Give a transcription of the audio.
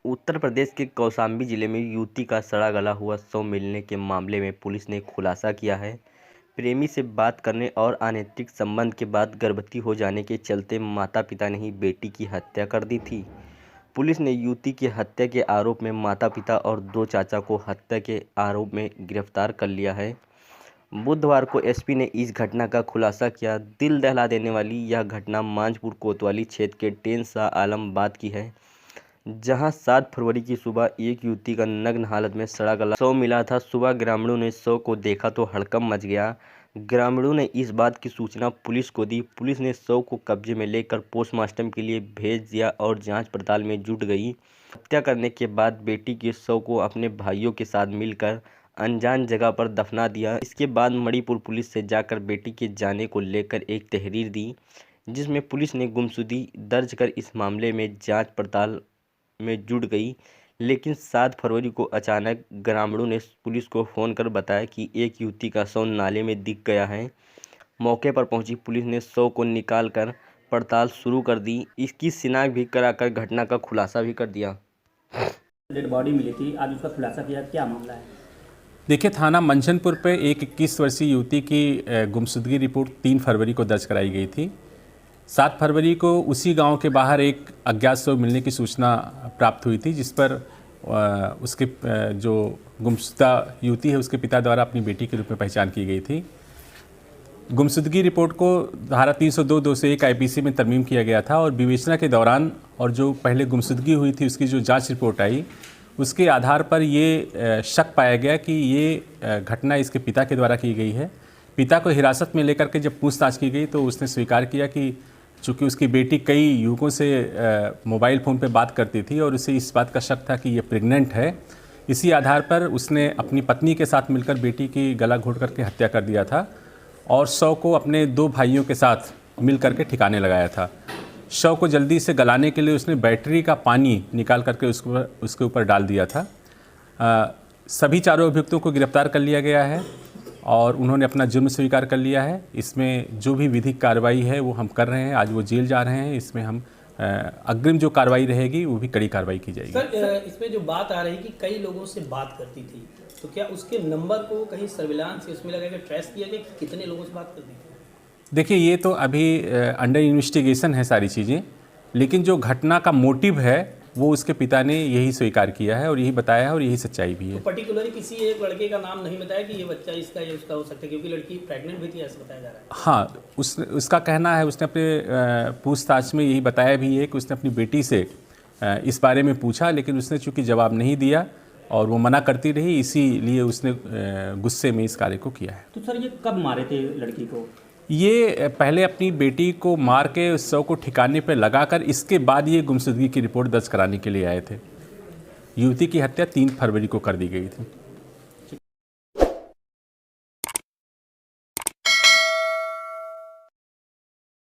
उत्तर प्रदेश के कौशाम्बी जिले में युवती का सड़ा गला हुआ शव मिलने के मामले में पुलिस ने खुलासा किया है। प्रेमी से बात करने और अनैतिक संबंध के बाद गर्भवती हो जाने के चलते माता-पिता ने ही बेटी की हत्या कर दी थी। पुलिस ने युवती की हत्या के आरोप में माता-पिता और 2 चाचा को हत्या के आरोप में गिरफ्तार कर लिया है। बुधवार को एसपी ने इस घटना का खुलासा किया। दिल दहला देने वाली यह घटना मांझपुर कोतवाली क्षेत्र के टेन शाह आलमबाद की है, जहां 7 फरवरी की सुबह एक युवती का नग्न हालत में सड़ा गला शव मिला था। सुबह ग्रामीणों ने शव को देखा तो हड़कंप मच गया। ग्रामीणों ने इस बात की सूचना पुलिस को दी। पुलिस ने शव को कब्जे में लेकर पोस्टमार्टम के लिए भेज दिया और जांच पड़ताल में जुट गई। हत्या करने के बाद बेटी के शव को अपने भाइयों के साथ मिलकर अनजान जगह पर दफना दिया। इसके बाद मणिपुर पुलिस से जाकर बेटी के जाने को लेकर एक तहरीर दी, जिसमें पुलिस ने गुमशुदगी दर्ज कर इस मामले में जांच पड़ताल में जुट गई। लेकिन 7 फरवरी को अचानक ग्रामीणों ने पुलिस को फ़ोन कर बताया कि एक युवती का शव नाले में दिख गया है। मौके पर पहुंची पुलिस ने शव को निकाल कर पड़ताल शुरू कर दी। इसकी शिनाख्त भी कराकर घटना का खुलासा भी कर दिया। डेड बॉडी मिली थी, आज उसका खुलासा किया, क्या मामला है? देखिए, थाना मंझनपुर पे एक 21 वर्षीय युवती की गुमशुदगी रिपोर्ट 3 फरवरी को दर्ज कराई गई थी। 7 फरवरी को उसी गांव के बाहर एक अज्ञात शव मिलने की सूचना प्राप्त हुई थी, जिस पर उसके जो गुमशुदा युवती है उसके पिता द्वारा अपनी बेटी के रूप में पहचान की गई थी। गुमशुदगी रिपोर्ट को धारा 302(2)(1) आईपीसी में तरमीम किया गया था और विवेचना के दौरान और जो पहले गुमशुदगी हुई थी उसकी जो जांच रिपोर्ट आई, उसके आधार पर ये शक पाया गया कि ये घटना इसके पिता के द्वारा की गई है। पिता को हिरासत में लेकर के जब पूछताछ की गई तो उसने स्वीकार किया कि चूँकि उसकी बेटी कई युवकों से मोबाइल फ़ोन पे बात करती थी और उसे इस बात का शक था कि ये प्रेग्नेंट है। इसी आधार पर उसने अपनी पत्नी के साथ मिलकर बेटी की गला घोंट करके हत्या कर दिया था और शव को अपने 2 भाइयों के साथ मिल करके ठिकाने लगाया था। शव को जल्दी से गलाने के लिए उसने बैटरी का पानी निकाल करके उसके ऊपर डाल दिया था। सभी चारों अभियुक्तों को गिरफ्तार कर लिया गया है और उन्होंने अपना जुर्म स्वीकार कर लिया है। इसमें जो भी विधिक कार्रवाई है वो हम कर रहे हैं। आज वो जेल जा रहे हैं। इसमें हम अग्रिम जो कार्रवाई रहेगी वो भी कड़ी कार्रवाई की जाएगी। सर, इसमें जो बात आ रही है कि कई लोगों से बात करती थी, तो क्या उसके नंबर को कहीं सर्विलांस इसमें लगा के ट्रेस किया गया कि कितने लोगों से बात करती थी? देखिए, ये तो अभी अंडर इन्वेस्टिगेशन है सारी चीज़ें, लेकिन जो घटना का मोटिव है वो उसके पिता ने यही स्वीकार किया है और यही बताया है और यही सच्चाई भी है। तो पर्टिकुलरली किसी एक लड़के का नाम नहीं बताया कि ये बच्चा इसका या उसका हो सकता है, क्योंकि लड़की प्रेग्नेंट भी थी ऐसा बताया जा रहा है। हाँ, उसका कहना है, उसने अपने पूछताछ में यही बताया भी है कि उसने अपनी बेटी से इस बारे में पूछा, लेकिन उसने चूँकि जवाब नहीं दिया और वो मना करती रही, इसीलिए उसने गुस्से में इस कार्य को किया है। तो सर, ये कब मारे थे लड़की को? ये पहले अपनी बेटी को मार के उस शव को ठिकाने पर लगाकर इसके बाद ये गुमशुदगी की रिपोर्ट दर्ज कराने के लिए आए थे। युवती की हत्या 3 फरवरी को कर दी गई थी।